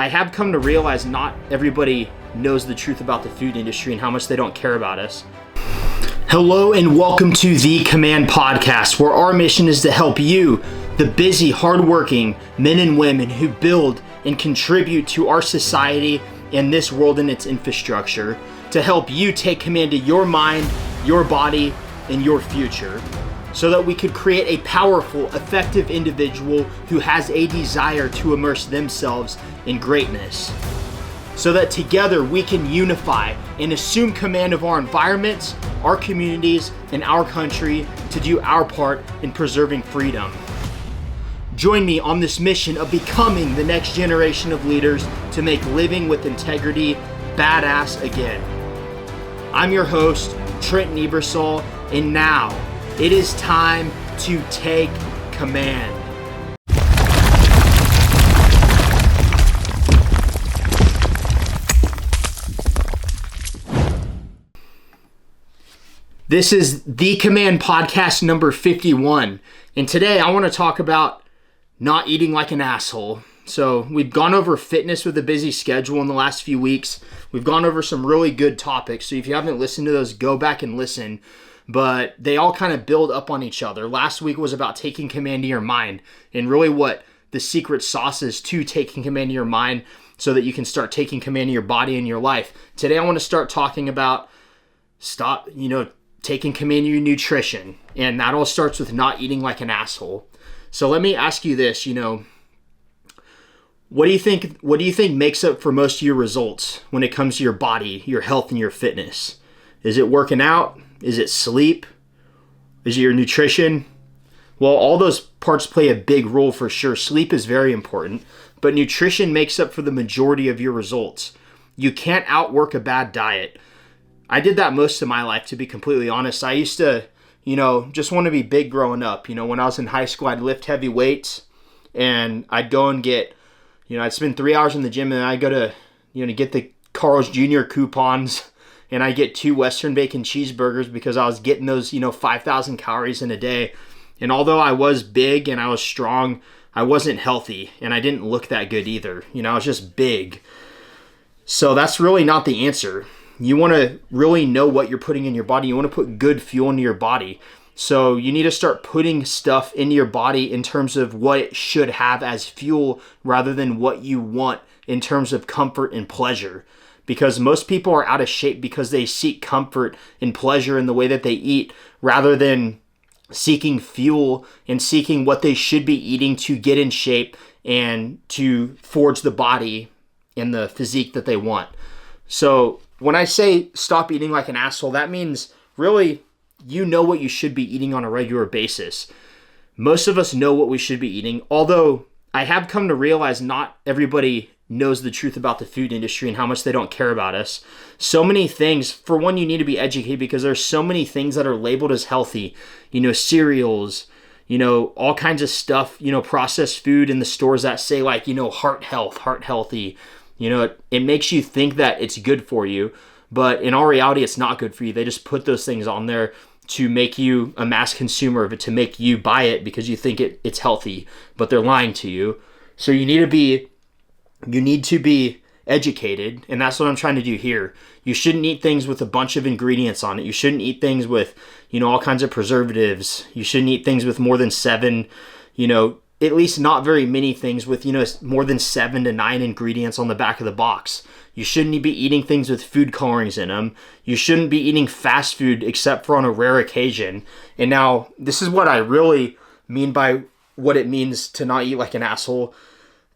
I have come to realize not everybody knows the truth about the food industry and how much they don't care about us. Hello and welcome to the Command Podcast, where our mission is to help you, the busy, hardworking men and women who build and contribute to our society and this world and its infrastructure, to help you take command of your mind, your body, and your future, so that we could create a powerful, effective individual who has a desire to immerse themselves in greatness, so that together we can unify and assume command of our environments, our communities, and our country to do our part in preserving freedom. Join me on this mission of becoming the next generation of leaders to make living with integrity badass again. I'm your host, Trent Ebersol, and now it is time to take command. This is the Command Podcast number 51, and today I want to talk about not eating like an asshole. So we've gone over fitness with a busy schedule in the last few weeks. We've gone over some really good topics, so if you haven't listened to those, go back and listen. But they all kind of build up on each other. Last week was about taking command of your mind and really what the secret sauce is to taking command of your mind so that you can start taking command of your body and your life. Today I want to start talking about taking command of your nutrition, and that all starts with not eating like an asshole. So let me ask you this, what do you think makes up for most of your results when it comes to your body, your health, and your fitness? Is it working out? Is it sleep? Is it your nutrition? Well, all those parts play a big role for sure. Sleep is very important, but nutrition makes up for the majority of your results. You can't outwork a bad diet. I did that most of my life, to be completely honest. I used to, just want to be big growing up. When I was in high school, I'd lift heavy weights and I'd go and get, I'd spend 3 hours in the gym and I'd go to, get the Carl's Jr. coupons and I get 2 Western bacon cheeseburgers because I was getting those, 5,000 calories in a day. And although I was big and I was strong, I wasn't healthy and I didn't look that good either. I was just big. So that's really not the answer. You want to really know what you're putting in your body. You want to put good fuel into your body. So you need to start putting stuff into your body in terms of what it should have as fuel rather than what you want in terms of comfort and pleasure. Because most people are out of shape because they seek comfort and pleasure in the way that they eat rather than seeking fuel and seeking what they should be eating to get in shape and to forge the body and the physique that they want. So when I say stop eating like an asshole, that means really you know what you should be eating on a regular basis. Most of us know what we should be eating, although I have come to realize not everybody knows the truth about the food industry and how much they don't care about us. So many things. For one, you need to be educated because there's so many things that are labeled as healthy. Cereals, all kinds of stuff, processed food in the stores that say like, heart healthy. It makes you think that it's good for you, but in all reality, it's not good for you. They just put those things on there to make you a mass consumer of it, to make you buy it because you think it's healthy, but they're lying to you. So you need to be educated, and that's what I'm trying to do here. You shouldn't eat things with a bunch of ingredients on it. You shouldn't eat things with, all kinds of preservatives. You shouldn't eat things with more than 7, at least not very many things with, more than 7 to 9 ingredients on the back of the box. You shouldn't be eating things with food colorings in them. You shouldn't be eating fast food except for on a rare occasion. And now, this is what I really mean by what it means to not eat like an asshole.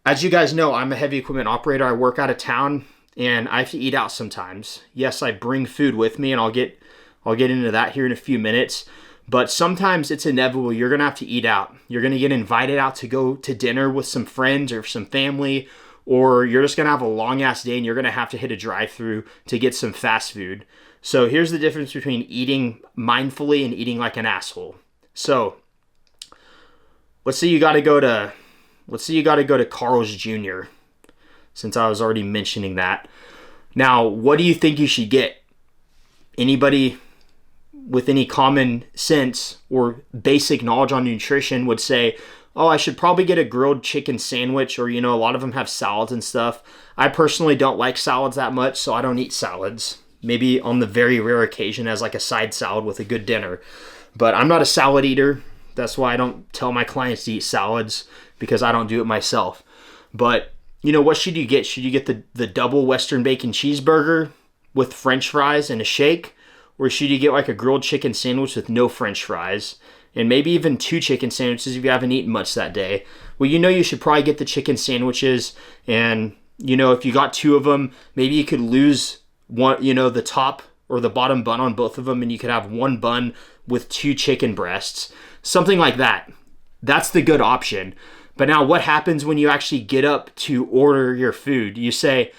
As you guys know, I'm a heavy equipment operator. I work out of town and I have to eat out sometimes. Yes, I bring food with me and I'll get into that here in a few minutes. But sometimes it's inevitable. You're going to have to eat out. You're going to get invited out to go to dinner with some friends or some family, or you're just going to have a long ass day and you're going to have to hit a drive-through to get some fast food. So here's the difference between eating mindfully and eating like an asshole. So let's say you got to go to Carl's Jr., since I was already mentioning that. Now, what do you think you should get? Anybody with any common sense or basic knowledge on nutrition would say, oh, I should probably get a grilled chicken sandwich, or, a lot of them have salads and stuff. I personally don't like salads that much, so I don't eat salads. Maybe on the very rare occasion as like a side salad with a good dinner. But I'm not a salad eater. That's why I don't tell my clients to eat salads, because I don't do it myself. But, what should you get? Should you get the double Western bacon cheeseburger with French fries and a shake? Or should you get like a grilled chicken sandwich with no French fries? And maybe even 2 chicken sandwiches if you haven't eaten much that day. Well, you should probably get the chicken sandwiches. And, if you got 2 of them, maybe you could lose one, the top or the bottom bun on both of them, and you could have 1 bun with 2 chicken breasts. Something like that. That's the good option. But now what happens when you actually get up to order your food? You say,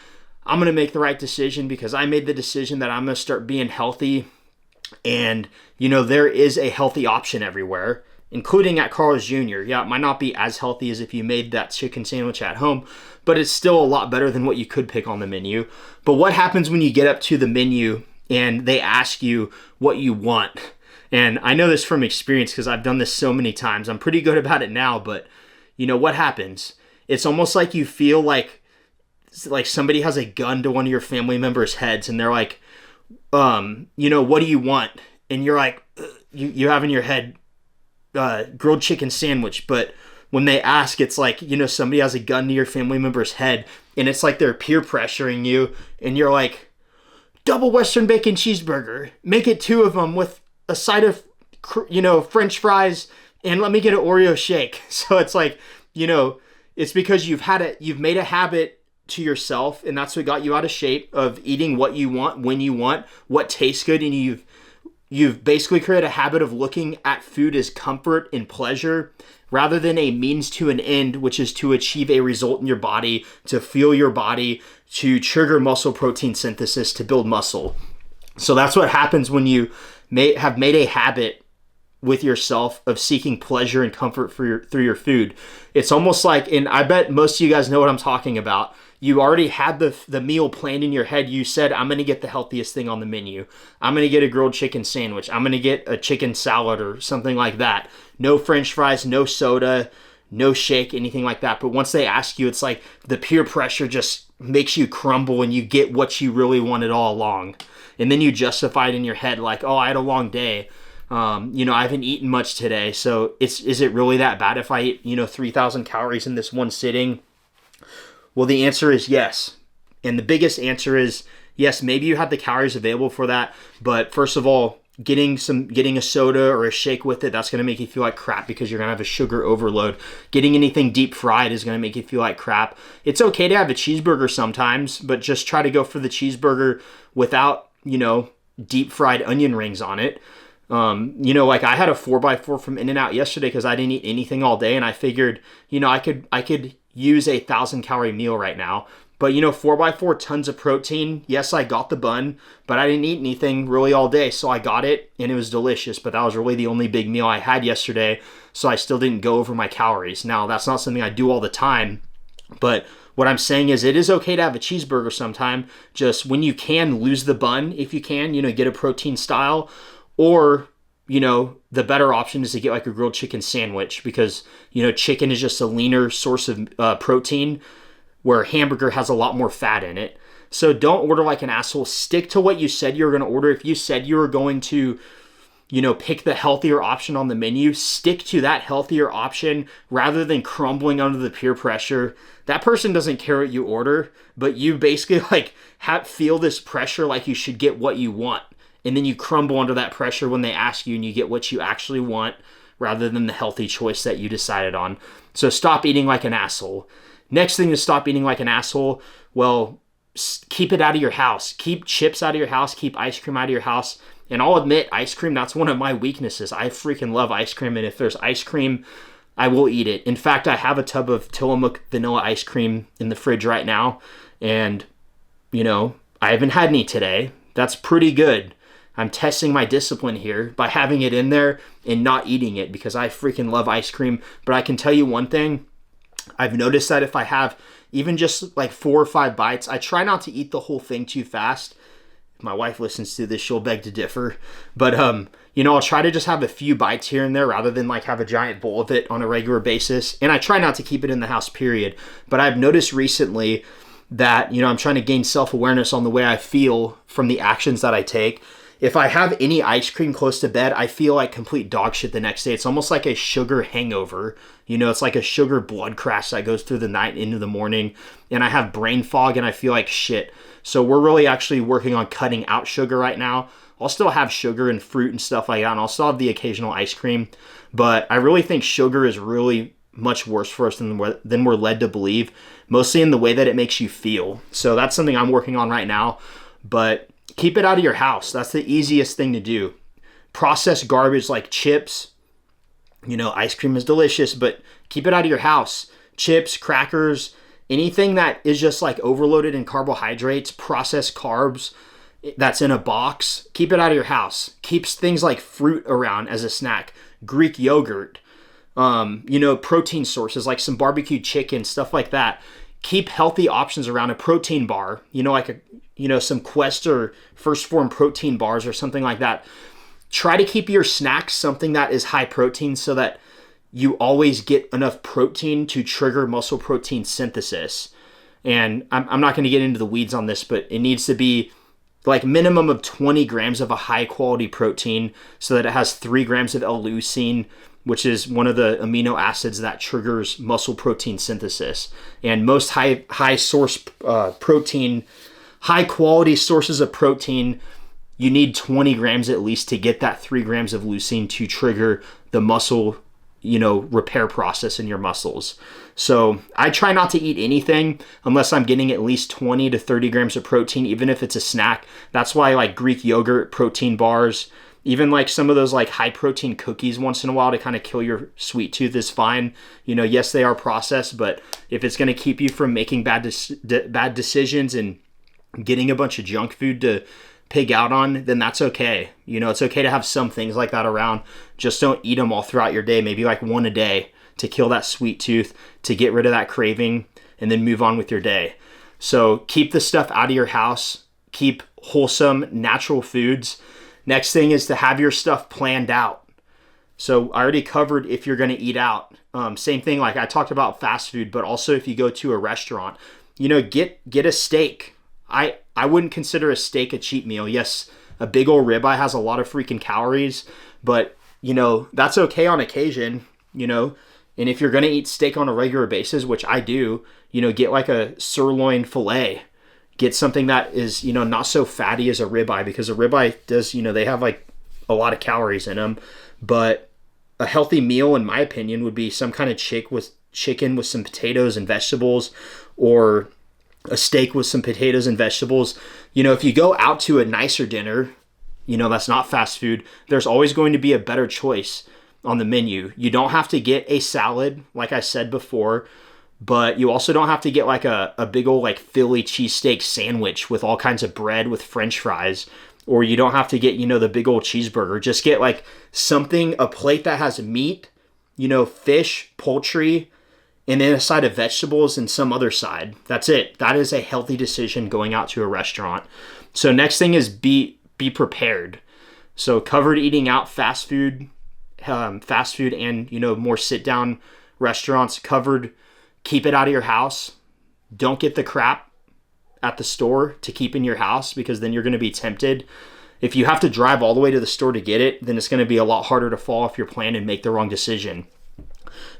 I'm going to make the right decision because I made the decision that I'm going to start being healthy. And, there is a healthy option everywhere, including at Carl's Jr. Yeah, it might not be as healthy as if you made that chicken sandwich at home, but it's still a lot better than what you could pick on the menu. But what happens when you get up to the menu and they ask you what you want? And I know this from experience because I've done this so many times. I'm pretty good about it now, but what happens? It's almost like you feel like somebody has a gun to one of your family members' heads and they're like, what do you want? And you're like, you have in your head, grilled chicken sandwich. But when they ask, it's like, somebody has a gun to your family member's head and it's like they're peer pressuring you. And you're like, double Western bacon cheeseburger, make it 2 of them with a side of, French fries, and let me get an Oreo shake. So it's like, it's because you've made a habit to yourself, and that's what got you out of shape, of eating what you want, when you want, what tastes good, and you've basically created a habit of looking at food as comfort and pleasure rather than a means to an end, which is to achieve a result in your body, to fuel your body, to trigger muscle protein synthesis to build muscle. So that's what happens when you have made a habit with yourself of seeking pleasure and comfort through your food. It's almost like, and I bet most of you guys know what I'm talking about. You already had the meal planned in your head. You said, I'm going to get the healthiest thing on the menu. I'm going to get a grilled chicken sandwich. I'm going to get a chicken salad or something like that. No French fries, no soda, no shake, anything like that. But once they ask you, it's like the peer pressure just makes you crumble and you get what you really wanted all along. And then you justify it in your head like, oh, I had a long day. I haven't eaten much today. So is it really that bad if I eat, 3,000 calories in this one sitting? Well, the answer is yes. And the biggest answer is yes, maybe you have the calories available for that. But first of all, getting a soda or a shake with it, that's going to make you feel like crap because you're going to have a sugar overload. Getting anything deep fried is going to make you feel like crap. It's okay to have a cheeseburger sometimes, but just try to go for the cheeseburger without, deep fried onion rings on it. Like I had a 4x4 from In-N-Out yesterday because I didn't eat anything all day, and I figured, I could use a 1,000-calorie meal right now. But 4x4, tons of protein. Yes, I got the bun, but I didn't eat anything really all day, so I got it and it was delicious. But that was really the only big meal I had yesterday, so I still didn't go over my calories. Now, that's not something I do all the time, but what I'm saying is it is okay to have a cheeseburger sometime. Just when you can, lose the bun if you can, get a protein style. Or, the better option is to get like a grilled chicken sandwich because, chicken is just a leaner source of protein, where hamburger has a lot more fat in it. So don't order like an asshole. Stick to what you said you were going to order. If you said you were going to, pick the healthier option on the menu, stick to that healthier option rather than crumbling under the peer pressure. That person doesn't care what you order, but you basically feel this pressure like you should get what you want. And then you crumble under that pressure when they ask you and you get what you actually want rather than the healthy choice that you decided on. So stop eating like an asshole. Next thing to stop eating like an asshole, well, keep it out of your house. Keep chips out of your house. Keep ice cream out of your house. And I'll admit, ice cream, that's one of my weaknesses. I freaking love ice cream. And if there's ice cream, I will eat it. In fact, I have a tub of Tillamook vanilla ice cream in the fridge right now. And, I haven't had any today. That's pretty good. I'm testing my discipline here by having it in there and not eating it because I freaking love ice cream. But I can tell you one thing. I've noticed that if I have even just like 4 or 5 bites, I try not to eat the whole thing too fast. If my wife listens to this, she'll beg to differ. But, I'll try to just have a few bites here and there rather than like have a giant bowl of it on a regular basis. And I try not to keep it in the house, period. But I've noticed recently that, I'm trying to gain self-awareness on the way I feel from the actions that I take. If I have any ice cream close to bed, I feel like complete dog shit the next day. It's almost like a sugar hangover. It's like a sugar blood crash that goes through the night into the morning. And I have brain fog and I feel like shit. So we're really actually working on cutting out sugar right now. I'll still have sugar and fruit and stuff like that, and I'll still have the occasional ice cream. But I really think sugar is really much worse for us than we're led to believe, mostly in the way that it makes you feel. So that's something I'm working on right now. But keep it out of your house. That's the easiest thing to do. Processed garbage like chips, ice cream is delicious, but keep it out of your house. Chips, crackers, anything that is just like overloaded in carbohydrates, processed carbs, that's in a box, keep it out of your house. Keeps things like fruit around as a snack, Greek yogurt, protein sources like some barbecue chicken, stuff like that. Keep healthy options around. A protein bar, some Quest or First Form protein bars or something like that. Try to keep your snacks something that is high protein so that you always get enough protein to trigger muscle protein synthesis. And I'm not going to get into the weeds on this, but it needs to be like minimum of 20 grams of a high quality protein so that it has 3 grams of L-leucine, which is one of the amino acids that triggers muscle protein synthesis. And most high source protein, high quality sources of protein, you need 20 grams at least to get that 3 grams of leucine to trigger the muscle repair process in your muscles. So I try not to eat anything unless I'm getting at least 20 to 30 grams of protein, even if it's a snack. That's why I like Greek yogurt, protein bars, even like some of those like high protein cookies once in a while to kind of kill your sweet tooth is fine. Yes, they are processed, but if it's going to keep you from making bad decisions and getting a bunch of junk food to pig out on, then that's okay. It's okay to have some things like that around. Just don't eat them all throughout your day. Maybe like one a day to kill that sweet tooth, to get rid of that craving, and then move on with your day. So keep the stuff out of your house. Keep wholesome, natural foods. Next thing is to have your stuff planned out. So I already covered if you're going to eat out. Same thing, like I talked about fast food, but also if you go to a restaurant, get a steak. I wouldn't consider a steak a cheat meal. Yes, a big old ribeye has a lot of freaking calories, but that's okay on occasion, and if you're going to eat steak on a regular basis, which I do, get like a sirloin filet, get something that is, not so fatty as a ribeye, because a ribeye does, they have like a lot of calories in them, but a healthy meal, in my opinion, would be some kind of chicken with some potatoes and vegetables, or a steak with some potatoes and vegetables. If you go out to a nicer dinner, that's not fast food, there's always going to be a better choice on the menu. You don't have to get a salad, like I said before, but you also don't have to get like a big old like Philly cheesesteak sandwich with all kinds of bread with French fries, or you don't have to get, the big old cheeseburger. Just get like something, a plate that has meat, fish, poultry, and then a side of vegetables and some other side. That's it. That is a healthy decision going out to a restaurant. So next thing is be prepared. So covered eating out, fast food and, more sit down restaurants. Covered, keep it out of your house. Don't get the crap at the store to keep in your house, because then you're going to be tempted. If you have to drive all the way to the store to get it, then it's going to be a lot harder to fall off your plan and make the wrong decision.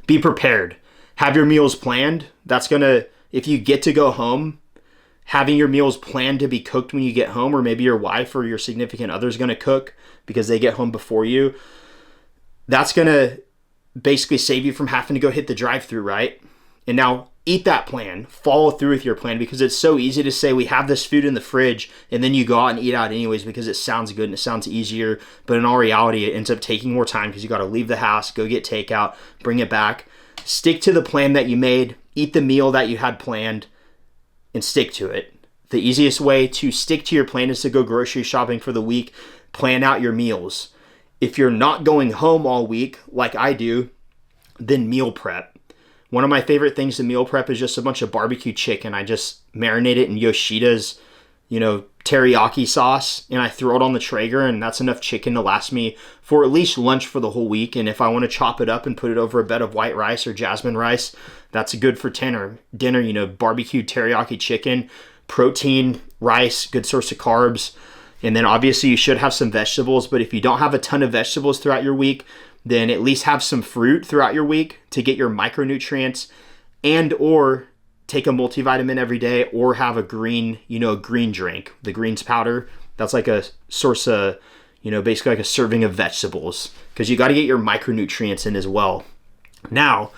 Be prepared. Have your meals planned. That's going to, if you get to go home, having your meals planned to be cooked when you get home, or maybe your wife or your significant other is going to cook because they get home before you, that's going to basically save you from having to go hit the drive-thru, right? And now eat that plan, follow through with your plan, because it's so easy to say we have this food in the fridge and then you go out and eat out anyways because it sounds good and it sounds easier. But in all reality, it ends up taking more time because you got to leave the house, go get takeout, bring it back. Stick to the plan that you made, eat the meal that you had planned, and stick to it. The easiest way to stick to your plan is to go grocery shopping for the week, plan out your meals. If you're not going home all week, like I do, then meal prep. One of my favorite things to meal prep is just a bunch of barbecue chicken. I just marinate it in Yoshida's, teriyaki sauce and I throw it on the Traeger, and that's enough chicken to last me for at least lunch for the whole week. And if I want to chop it up and put it over a bed of white rice or jasmine rice, that's good for dinner. Barbecued teriyaki chicken, protein, rice, good source of carbs. And then obviously you should have some vegetables, but if you don't have a ton of vegetables throughout your week, then at least have some fruit throughout your week to get your micronutrients, and or take a multivitamin every day, or have a green drink, the greens powder. That's like a source of, basically like a serving of vegetables, because you got to get your micronutrients in as well. Now,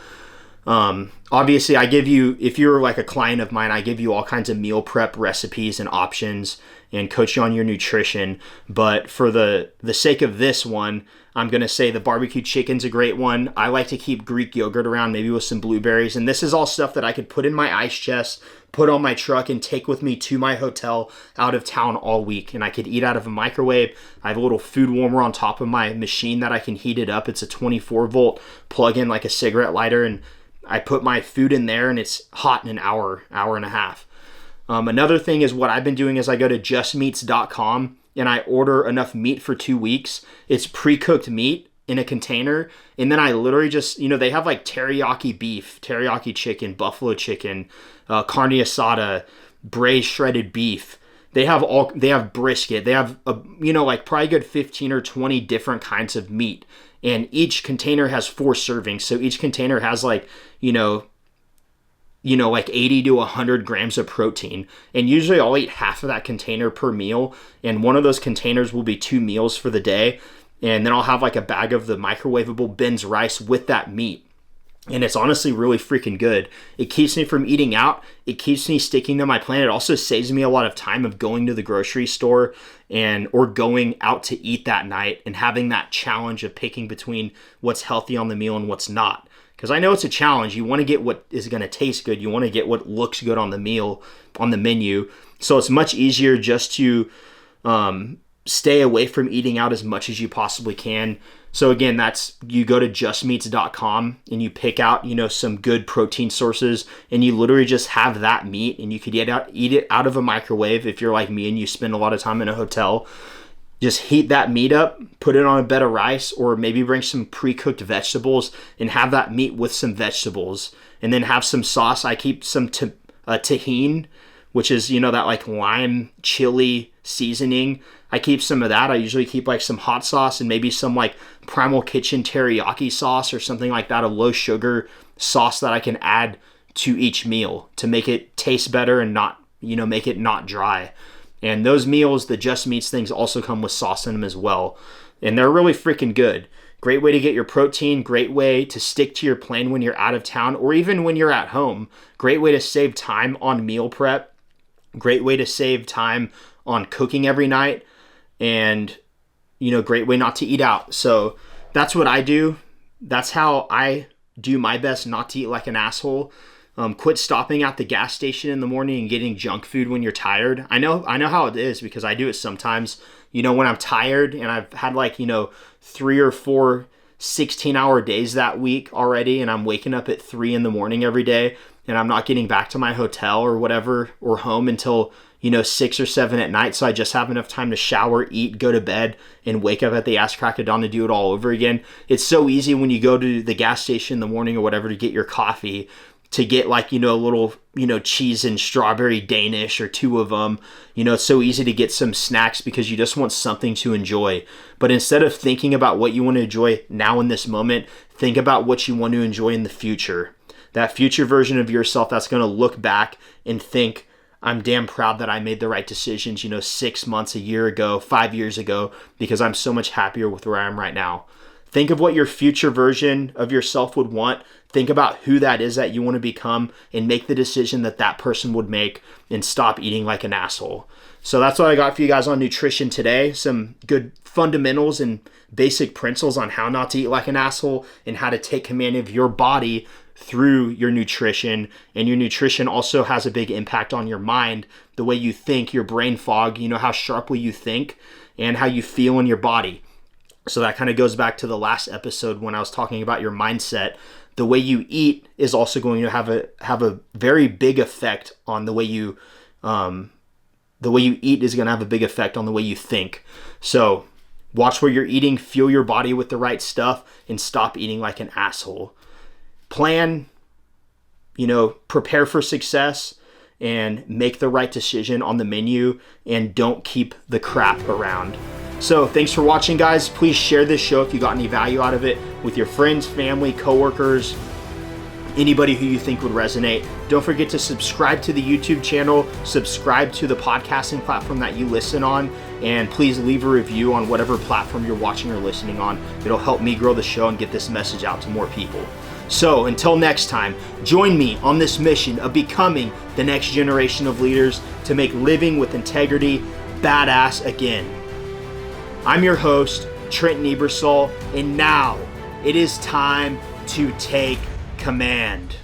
obviously I give you, if you're like a client of mine, I give you all kinds of meal prep recipes and options and coach you on your nutrition. But for the sake of this one, I'm going to say the barbecue chicken's a great one. I like to keep Greek yogurt around, maybe with some blueberries. And this is all stuff that I could put in my ice chest, put on my truck, and take with me to my hotel out of town all week. And I could eat out of a microwave. I have a little food warmer on top of my machine that I can heat it up. It's a 24 volt plug-in like a cigarette lighter. And I put my food in there and it's hot in an hour and a half. Another thing is what I've been doing is I go to justmeats.com and I order enough meat for 2 weeks. It's pre-cooked meat in a container. And then I literally just, they have like teriyaki beef, teriyaki chicken, buffalo chicken, carne asada, braised shredded beef. They have brisket. They have, like probably good 15 or 20 different kinds of meat. And each container has 4 servings. So each container has like 80 to 100 grams of protein. And usually I'll eat half of that container per meal. And one of those containers will be 2 meals for the day. And then I'll have like a bag of the microwavable Ben's rice with that meat. And it's honestly really freaking good. It keeps me from eating out. It keeps me sticking to my plan. It also saves me a lot of time of going to the grocery store or going out to eat that night and having that challenge of picking between what's healthy on the meal and what's not. Because I know it's a challenge. You want to get what is going to taste good. You want to get what looks good on the meal, on the menu. So it's much easier just to stay away from eating out as much as you possibly can. So again, you go to justmeats.com and you pick out, some good protein sources, and you literally just have that meat, and you could eat it out of a microwave. If you're like me and you spend a lot of time in a hotel, just heat that meat up, put it on a bed of rice, or maybe bring some pre-cooked vegetables and have that meat with some vegetables, and then have some sauce. I keep some tahini, which is, that like lime chili seasoning. I keep some of that. I usually keep like some hot sauce and maybe some like Primal Kitchen teriyaki sauce or something like that, a low sugar sauce that I can add to each meal to make it taste better and not, make it not dry. And those meals, the Just Meats things, also come with sauce in them as well. And they're really freaking good. Great way to get your protein. Great way to stick to your plan when you're out of town or even when you're at home. Great way to save time on meal prep. Great way to save time on cooking every night. And, great way not to eat out. So that's what I do. That's how I do my best not to eat like an asshole. Quit stopping at the gas station in the morning and getting junk food when you're tired. I know how it is because I do it sometimes. When I'm tired and I've had 3 or 4 16-hour days that week already, and I'm waking up at 3 in the morning every day, and I'm not getting back to my hotel or whatever or home until 6 or 7 at night. So I just have enough time to shower, eat, go to bed, and wake up at the ass crack of dawn to do it all over again. It's so easy when you go to the gas station in the morning or whatever to get your coffee to get a little, cheese and strawberry Danish or 2 of them. It's so easy to get some snacks because you just want something to enjoy. But instead of thinking about what you want to enjoy now in this moment, think about what you want to enjoy in the future. That future version of yourself that's going to look back and think, I'm damn proud that I made the right decisions, 6 months, a year ago, 5 years ago, because I'm so much happier with where I am right now. Think of what your future version of yourself would want. Think about who that is that you want to become and make the decision that person would make, and stop eating like an asshole. So that's what I got for you guys on nutrition today. Some good fundamentals and basic principles on how not to eat like an asshole and how to take command of your body through your nutrition. And your nutrition also has a big impact on your mind, the way you think, your brain fog, how sharply you think and how you feel in your body. So that kind of goes back to the last episode when I was talking about your mindset. The way you eat is also going to have a very big effect on the way you the way you eat is going to have a big effect on the way you think. So watch where you're eating, fuel your body with the right stuff, and stop eating like an asshole. Plan, prepare for success, and make the right decision on the menu, and don't keep the crap around. So thanks for watching, guys. Please share this show if you got any value out of it with your friends, family, coworkers, anybody who you think would resonate. Don't forget to subscribe to the YouTube channel, subscribe to the podcasting platform that you listen on, and please leave a review on whatever platform you're watching or listening on. It'll help me grow the show and get this message out to more people. So until next time, join me on this mission of becoming the next generation of leaders to make living with integrity badass again. I'm your host, Trenton Ebersol, and now it is time to take command.